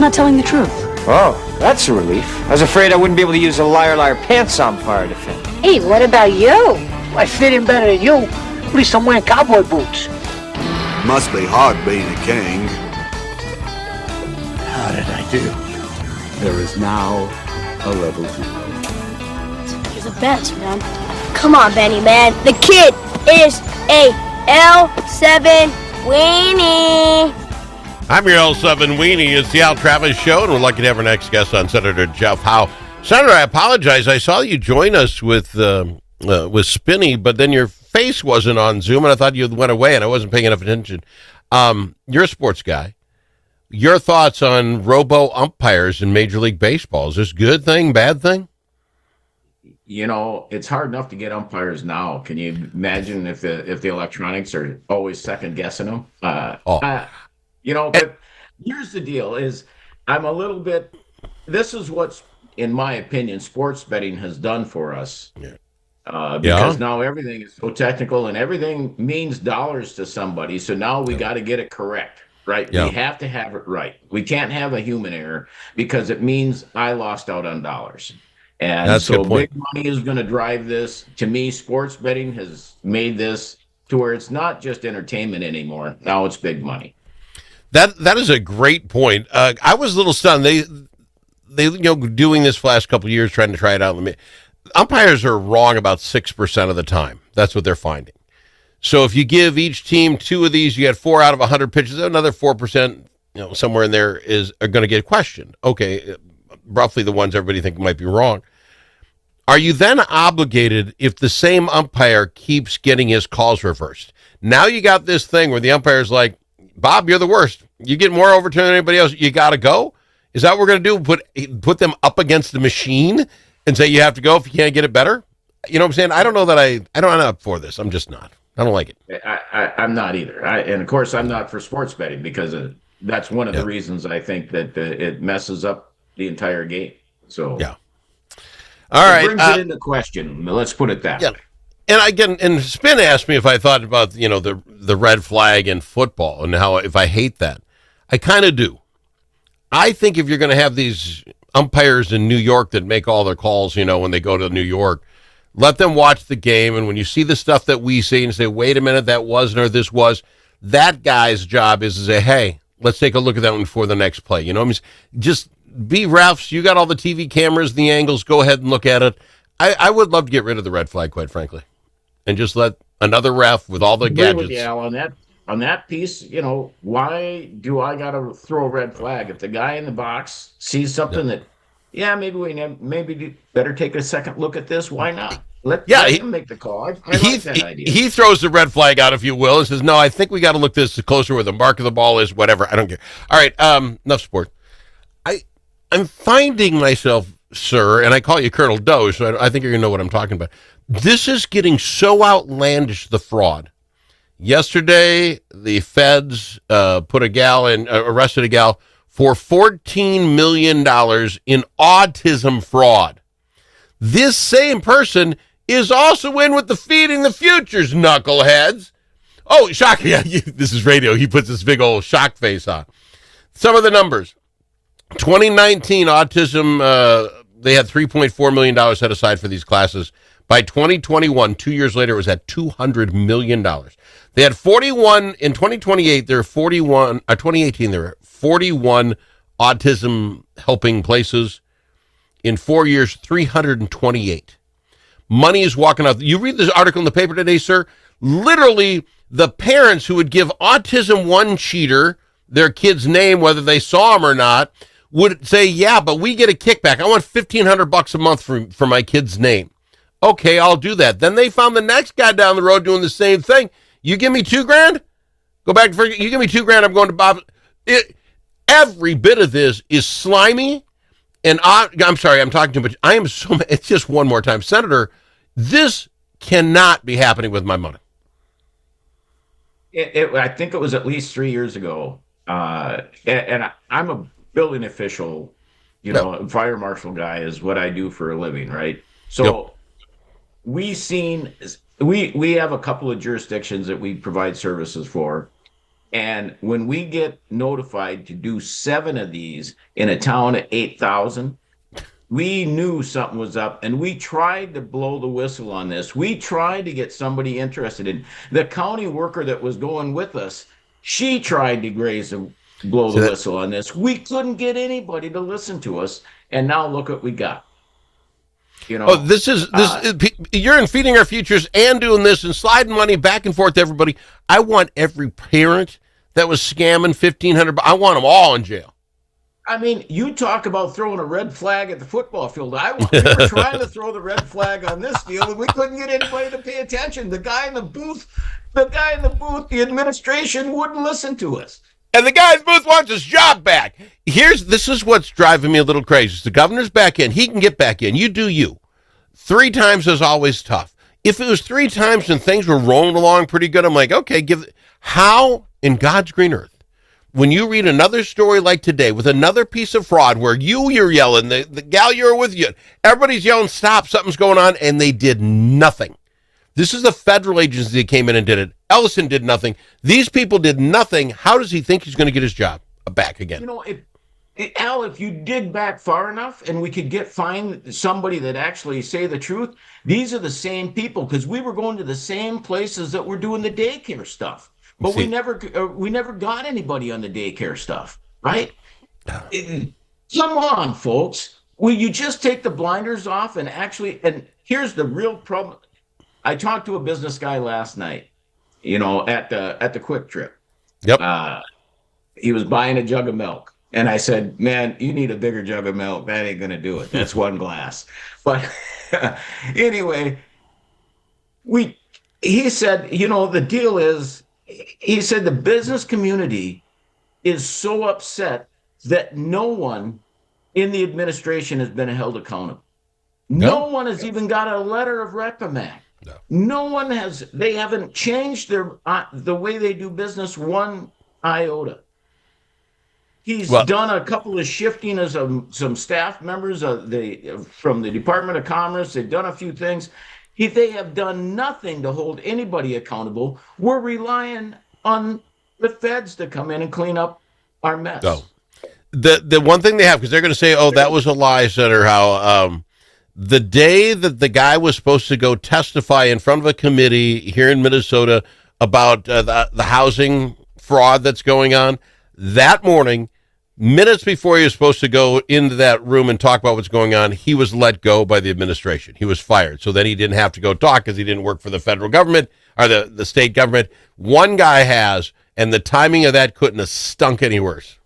not telling the truth. Oh, that's a relief. I was afraid I wouldn't be able to use a liar pants umpire defense. Hey, what about you? I fit in better than you. At least I'm wearing cowboy boots. Must be hard being a king. How did I do? There is now a level 2. You're the best, man. Come on, Benny, man. The kid is a L7 weenie. I'm your L7 weenie. It's the Al Travis Show, and we're lucky to have our next guest on, Senator Jeff Howe. Senator, I apologize. I saw you join us with Spinny, but then your face wasn't on Zoom, and I thought you went away, and I wasn't paying enough attention. You're a sports guy. Your thoughts on robo-umpires in Major League Baseball. Is this good thing, bad thing? You know, it's hard enough to get umpires now. Can you imagine if the electronics are always second guessing them? But here's the deal: is I'm a little bit. This is what's, in my opinion, sports betting has done for us. Because now everything is so technical and everything means dollars to somebody. So now we got to get it correct, right? Yeah. We have to have it right. We can't have a human error because it means I lost out on dollars. And that's so big money is going to drive this. To me, sports betting has made this to where it's not just entertainment anymore. Now it's big money. That is a great point. I was a little stunned. They doing this for the last couple of years, trying to try it out. Umpires are wrong about 6% of the time. That's what they're finding. So if you give each team 2 of these, you get 4 out of 100 pitches. Another 4%, somewhere in there are going to get questioned. Okay, roughly the ones everybody think might be wrong. Are you then obligated if the same umpire keeps getting his calls reversed? Now you got this thing where the umpire's like, Bob, you're the worst. You get more overtime than anybody else. You got to go. Is that what we're going to do? Put them up against the machine and say you have to go if you can't get it better? You know what I'm saying? I don't know that I'm not up for this. I'm just not. I don't like it. I'm not either. And of course, I'm not for sports betting because that's one of the reasons I think that it messes up the entire game. So yeah. All right. Brings it into question. Let's put it that way. And Spin asked me if I thought about the red flag in football and how if I hate that. I kind of do. I think if you're going to have these umpires in New York that make all their calls, when they go to New York, let them watch the game. And when you see the stuff that we see and say, wait a minute, that wasn't or this was, that guy's job is to say, hey, let's take a look at that one before the next play. Just be refs. You got all the TV cameras, the angles. Go ahead and look at it. I would love to get rid of the red flag, quite frankly, and just let another ref with all the gadgets. With you, Al, on that piece, why do I got to throw a red flag if the guy in the box sees something that, maybe better take a second look at this? Why not? Let him make the call. I like that idea. He throws the red flag out, if you will, and says, "No, I think we got to look this closer where the mark of the ball is. Whatever, I don't care." All right, enough sport. I'm finding myself, sir, and I call you Colonel Doge, so I think you're going to know what I'm talking about. This is getting so outlandish, the fraud. Yesterday, the feds arrested a gal for $14 million in autism fraud. This same person is also in with the Feeding the Futures, knuckleheads. Oh, shock. Yeah, this is radio. He puts this big old shock face on. Some of the numbers. 2019 autism, they had $3.4 million set aside for these classes. By 2021, 2 years later, it was at $200 million. They had 41, in 2028, there are 41, 2018, there were 41 autism helping places. In 4 years, 328. Money is walking out. You read this article in the paper today, sir. Literally, the parents who would give Autism One cheater their kid's name, whether they saw him or not, would say, yeah, but we get a kickback. I want $1,500 a month for my kid's name. Okay, I'll do that. Then they found the next guy down the road doing the same thing. You give me $2,000? Go back for you give me $2,000. I'm going to Bob. Every bit of this is slimy. And I'm sorry, I'm talking too much. I am so. It's just one more time, Senator. This cannot be happening with my money. I think it was at least 3 years ago, and I'm a building official. Fire marshal guy is what I do for a living, right? So we have a couple of jurisdictions that we provide services for, And when we get notified to do 7 of these in a town of 8,000, we knew something was up, and we tried to blow the whistle on this. We tried to get somebody interested in the county worker that was going with us. She tried to blow the whistle on this. We couldn't get anybody to listen to us, and now look what we got. You know, you're in Feeding Our Futures and doing this and sliding money back and forth to everybody. I want every parent that was scamming $1,500. I want them all in jail. I mean, you talk about throwing a red flag at the football field. We were trying to throw the red flag on this deal, and we couldn't get anybody to pay attention. The guy in the booth, the administration wouldn't listen to us. And the guy in the booth wants his job back. This is what's driving me a little crazy. The governor's back in. He can get back in. You do you. 3 times is always tough. If it was 3 times and things were rolling along pretty good, I'm like, okay, how in God's green earth, when you read another story like today with another piece of fraud where you're yelling, the gal you're with you, everybody's yelling, stop, something's going on, and they did nothing. This is the federal agency that came in and did it. Ellison did nothing. These people did nothing. How does he think he's going to get his job back again? You know, Al, if you dig back far enough and we could find somebody that actually say the truth, these are the same people, because we were going to the same places that were doing the daycare stuff. But we never got anybody on the daycare stuff, right? Come on, folks. Will you just take the blinders off and here's the real problem. I talked to a business guy last night, you know, at the Quick Trip. Yep. He was buying a jug of milk. And I said, man, you need a bigger jug of milk. That ain't going to do it. That's 1 glass. But anyway, he said, you know, the deal is, he said the business community is so upset that no one in the administration has been held accountable. No one has even got a letter of reprimand. No one has. They haven't changed the way they do business 1 iota. He's done a couple of shifting of some staff members from the Department of Commerce. They've done a few things. They have done nothing to hold anybody accountable. We're relying on the feds to come in and clean up our mess. No. The one thing they have, because they're going to say, oh, that was a lie, Senator Howe. The day that the guy was supposed to go testify in front of a committee here in Minnesota about the housing fraud that's going on, that morning, minutes before he was supposed to go into that room and talk about what's going on, he was let go by the administration. He was fired. So then he didn't have to go talk because he didn't work for the federal government or the state government. One guy has, and the timing of that couldn't have stunk any worse.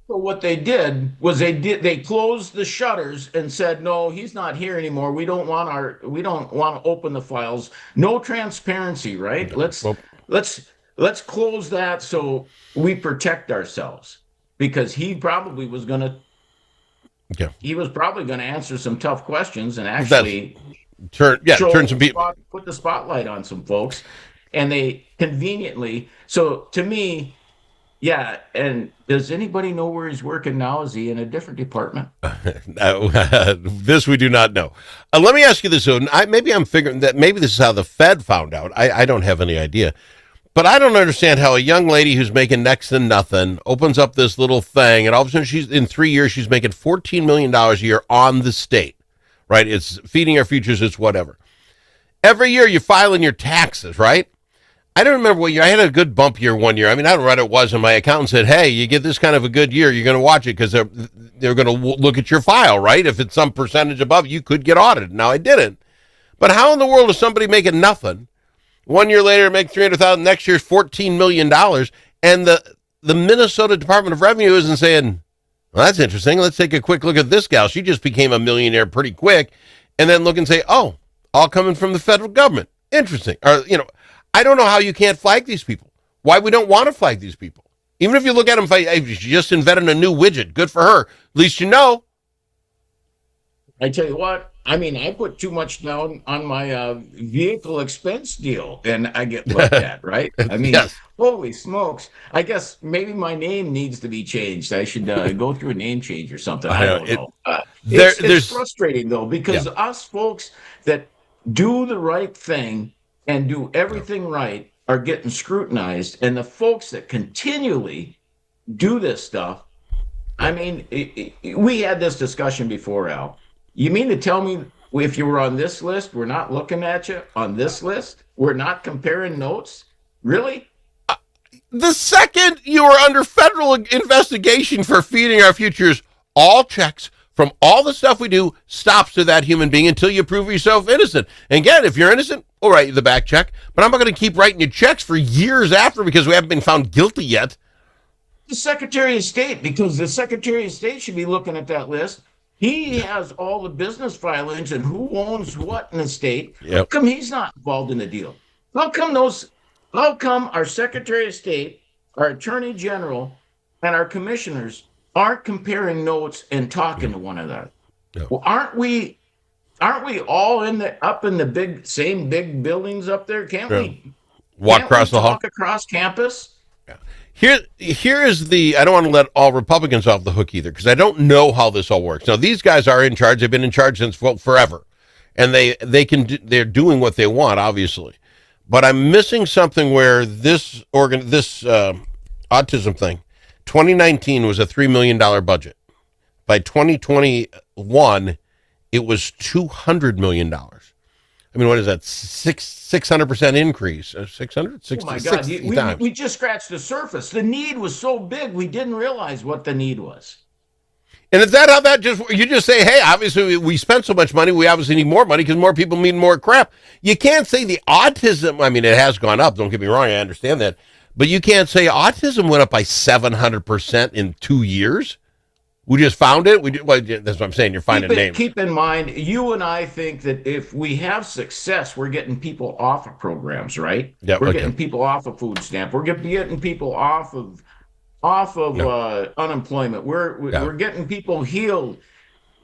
So what they did was they closed the shutters and said, no, he's not here anymore. We don't want to open the files. No transparency, right? Let's close that so we protect ourselves, because he probably was going to answer some tough questions and actually turn some people, put the spotlight on some folks, and they conveniently. So to me, yeah. And does anybody know where he's working now? Is he in a different department? This we do not know. Let me ask you this. So maybe I'm figuring that maybe this is how the Fed found out. I don't have any idea. But I don't understand how a young lady who's making next to nothing opens up this little thing, and all of a sudden in 3 years, she's making $14 million a year on the state, right? It's Feeding Our Futures, it's whatever. Every year you're filing your taxes, right? I don't remember what year. I had a good bump year one year. I mean, I don't know what it was, and my accountant said, hey, you get this kind of a good year, you're going to watch it because they're going to look at your file, right? If it's some percentage above, you could get audited. Now, I didn't. But how in the world is somebody making nothing? 1 year later, make $300,000. Next year's $14 million. And the Minnesota Department of Revenue isn't saying, well, that's interesting. Let's take a quick look at this gal. She just became a millionaire pretty quick. And then look and say, oh, all coming from the federal government. Interesting. Or, I don't know how you can't flag these people. Why we don't want to flag these people. Even if you look at them, hey, she just invented a new widget. Good for her. At least you know. I tell you what, I mean, I put too much down on my vehicle expense deal, and I get looked at, right? I mean, yes. Holy smokes. I guess maybe my name needs to be changed. I should go through a name change or something. I don't know. It's frustrating, though, because us folks that do the right thing and do everything right, are getting scrutinized, and the folks that continually do this stuff. I mean, we had this discussion before, Al. You mean to tell me if you were on this list, we're not looking at you on this list? We're not comparing notes? Really? The second you are under federal investigation for feeding our futures, all checks from all the stuff we do stops to that human being until you prove yourself innocent. And again, if you're innocent, we'll write you the back check. But I'm not going to keep writing you checks for years after because we haven't been found guilty yet. The Secretary of State, because the Secretary of State should be looking at that list. He has all the business filings and who owns what in the state. Yep. How come he's not involved in the deal? How come our Secretary of State, our Attorney General, and our commissioners aren't comparing notes and talking to one another? Yep. Well, aren't we all up in the same big buildings up there? Can't we walk across the hall? Walk across campus? Here is I don't want to let all Republicans off the hook either, because I don't know how this all works. Now, these guys are in charge. They've been in charge since forever, and they're doing what they want, obviously. But I'm missing something where this autism thing, 2019 was a $3 million budget. By 2021, it was $200 million. I mean, what is that? 600% increase. 600? Oh my God! We just scratched the surface. The need was so big, we didn't realize what the need was. And is that how you just say, hey, obviously we spent so much money, we obviously need more money because more people need more crap. You can't say the autism. I mean, it has gone up. Don't get me wrong. I understand that, but you can't say autism went up by 700% in 2 years. We just found it. That's what I'm saying. You're finding names. Keep in mind, you and I think that if we have success, we're getting people off of programs, right? Yeah, we're getting people off of food stamp. We're getting people off of unemployment. We're getting people healed.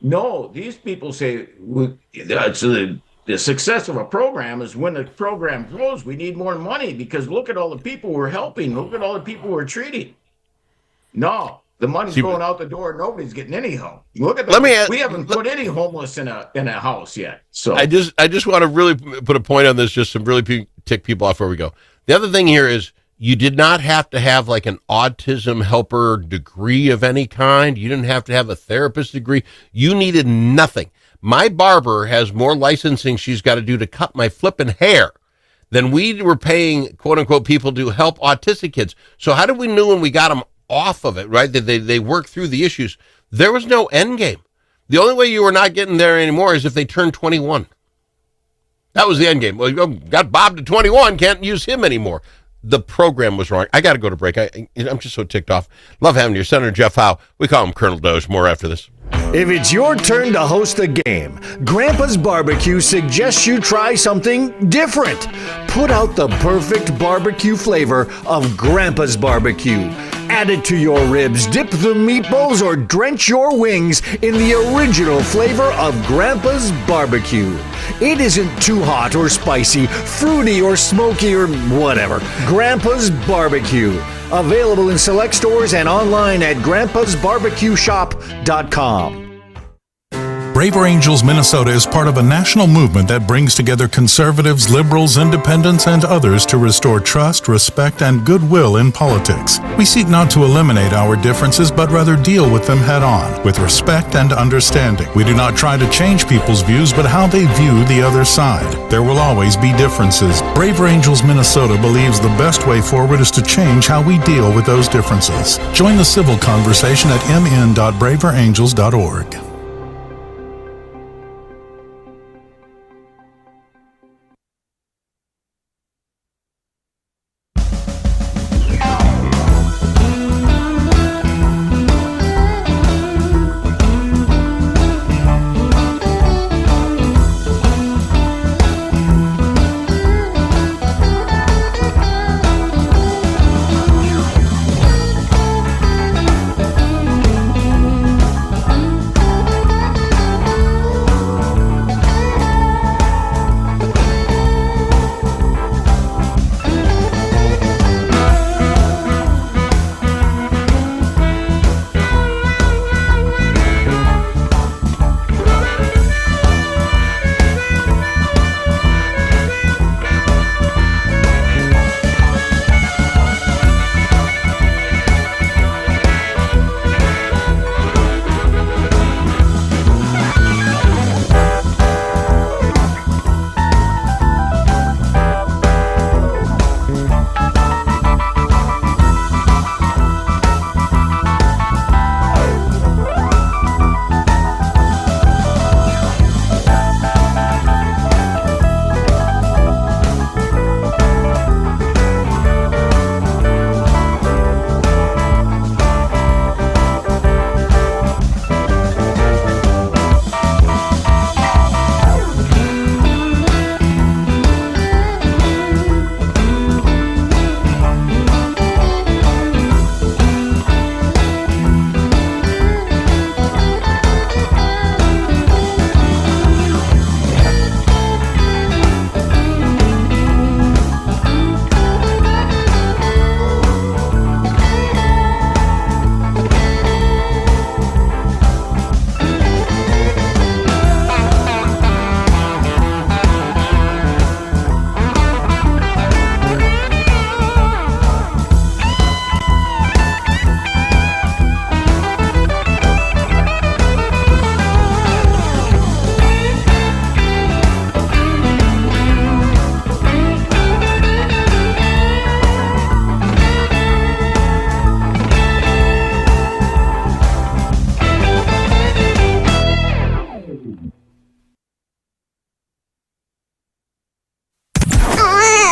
No, these people say the success of a program is when the program grows. We need more money because look at all the people we're helping. Look at all the people we're treating. No. The money's going out the door. Nobody's getting any help. Look at that. We haven't put any homeless in a house yet. So I just want to really put a point on this, just to really tick people off before we go. The other thing here is you did not have to have like an autism helper degree of any kind. You didn't have to have a therapist degree. You needed nothing. My barber has more licensing she's got to do to cut my flipping hair than we were paying, quote unquote, people to help autistic kids. So how did we know when we got them off of it, right? That they work through the issues. There was no end game. The only way you were not getting there anymore is if they turned 21. That was the end game. Well, you got Bob to 21, can't use him anymore. The program was wrong. I got to go to break. I'm just so ticked off. Love having you, Senator Jeff Howe. We call him Colonel Doge. More after this. If it's your turn to host a game, Grandpa's Barbecue suggests you try something different. Put out the perfect barbecue flavor of Grandpa's Barbecue. Add it to your ribs, dip the meatballs, or drench your wings in the original flavor of Grandpa's Barbecue. It isn't too hot or spicy, fruity or smoky or whatever. Grandpa's Barbecue. Available in select stores and online at grandpasbarbecueshop.com. Braver Angels Minnesota is part of a national movement that brings together conservatives, liberals, independents, and others to restore trust, respect, and goodwill in politics. We seek not to eliminate our differences, but rather deal with them head on, with respect and understanding. We do not try to change people's views, but how they view the other side. There will always be differences. Braver Angels Minnesota believes the best way forward is to change how we deal with those differences. Join the civil conversation at mn.braverangels.org.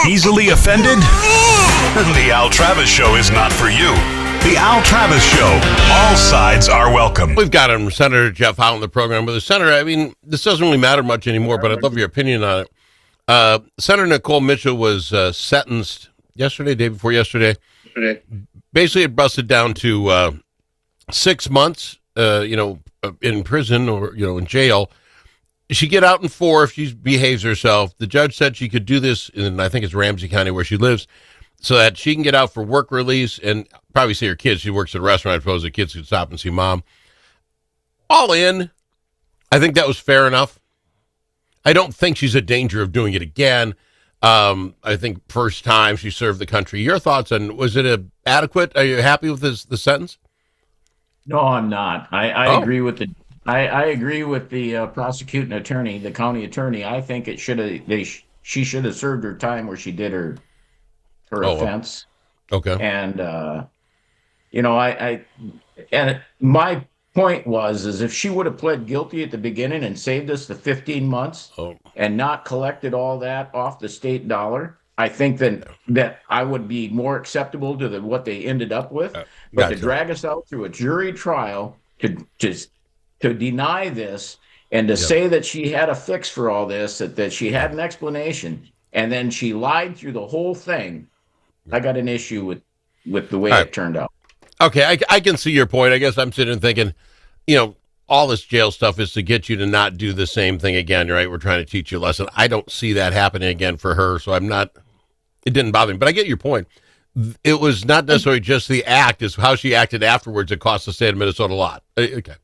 Easily offended? The Al Travis Show is not for you. The Al Travis Show. All sides are welcome. We've got Senator Jeff Howe on the program. But the senator, I mean, this doesn't really matter much anymore, but I'd love your opinion on it. Senator Nicole Mitchell was sentenced yesterday, day before yesterday. Basically, it busted down to 6 months, in prison or, in jail. She get out in 4 if she behaves herself. The judge said she could do this in, I think it's Ramsey County where she lives, so that she can get out for work release and probably see her kids. She works at a restaurant. I suppose the kids could stop and see mom. All in, I think that was fair enough. I don't think she's in danger of doing it again. I think first time she served the country. Your thoughts on, was it adequate? Are you happy with the sentence? No, I'm not. I agree with I agree with the prosecuting attorney, the county attorney. I think it she should have served her time where she did her offense. Okay. And and my point is if she would have pled guilty at the beginning and saved us the 15 months and not collected all that off the state dollar, I think that I would be more acceptable to what they ended up with. But to drag us out through a jury trial to deny this and to say that she had a fix for all this, that she had an explanation, and then she lied through the whole thing, I got an issue with the way it turned out. Okay, I can see your point. I guess I'm sitting and thinking, all this jail stuff is to get you to not do the same thing again, right? We're trying to teach you a lesson. I don't see that happening again for her, so it didn't bother me. But I get your point. It was not necessarily just the act, it's how she acted afterwards that cost the state of Minnesota a lot. Okay.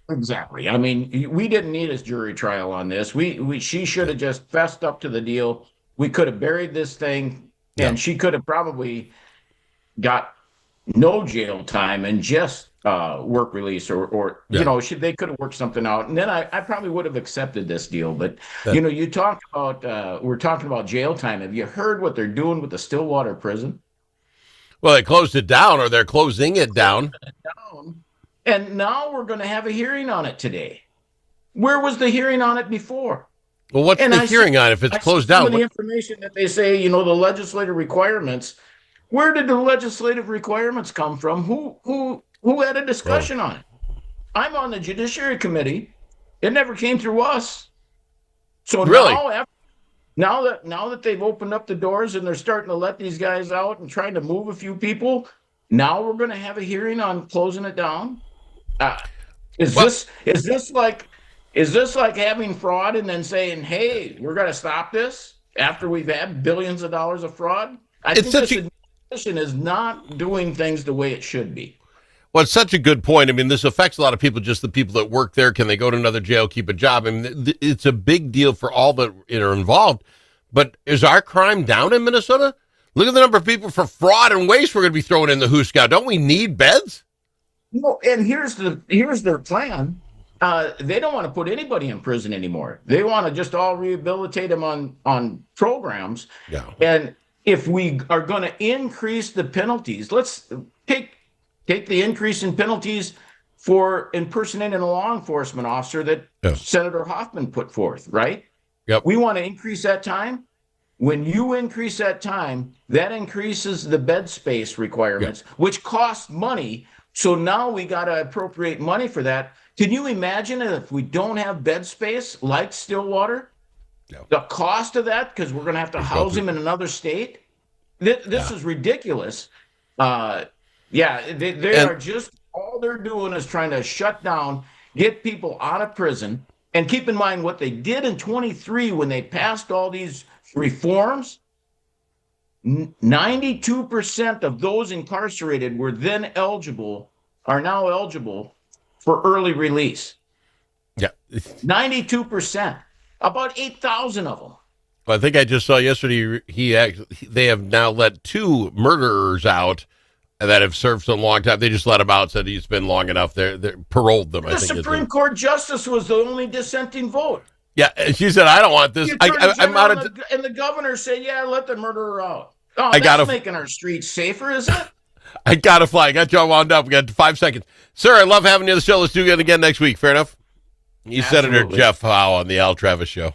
Exactly. I mean, we didn't need a jury trial on this. She should have just fessed up to the deal. We could have buried this thing, and she could have probably got no jail time and just work release, or they could have worked something out, and then I probably would have accepted this deal. But you talk about we're talking about jail time. Have you heard what they're doing with the Stillwater prison? Well, they closed it down, or they're closing it down. And now we're going to have a hearing on it today. Where was the hearing on it before? Well, what's the hearing on if it's closed down? The information that they say, the legislative requirements. Where did the legislative requirements come from? Who had a discussion on it? I'm on the Judiciary Committee. It never came through us. So really? Now that they've opened up the doors and they're starting to let these guys out and trying to move a few people, now we're going to have a hearing on closing it down. Is this like having fraud and then saying, hey, we're going to stop this after we've had billions of dollars of fraud? I think this administration is not doing things the way it should be. Well, it's such a good point. I mean, this affects a lot of people, just the people that work there. Can they go to another jail, keep a job? I mean, it's a big deal for all that are involved. But is our crime down in Minnesota? Look at the number of people for fraud and waste we're going to be throwing in the Hooskow. Don't we need beds? No, and here's their plan. They don't want to put anybody in prison anymore. They want to just all rehabilitate them on programs. Yeah. And if we are going to increase the penalties, let's take the increase in penalties for impersonating a law enforcement officer that Senator Hoffman put forth, right? Yep. We want to increase that time. When you increase that time, that increases the bed space requirements, which cost money. So now we got to appropriate money for that. Can you imagine if we don't have bed space like Stillwater? No. The cost of that, because we're going to have to house him in another state? This is ridiculous. They are just, all they're doing is trying to shut down, get people out of prison. And keep in mind what they did in 23 when they passed all these reforms. 92% of those incarcerated are now eligible for early release. Yeah. 92%. About 8,000 of them. Well, I think I just saw yesterday they have now let 2 murderers out that have served a long time. They just let him out, said he's been long enough. They paroled them. The Supreme Court justice was the only dissenting vote. Yeah, she said, I don't want this. I'm out of. And the governor said, yeah, let the murderer out. Oh, that's making our streets safer, is it? I got to fly. I got you all wound up. We got 5 seconds. Sir, I love having you on the show. Let's do it again next week. Fair enough? He's Senator Jeff Howe on the Al Travis Show.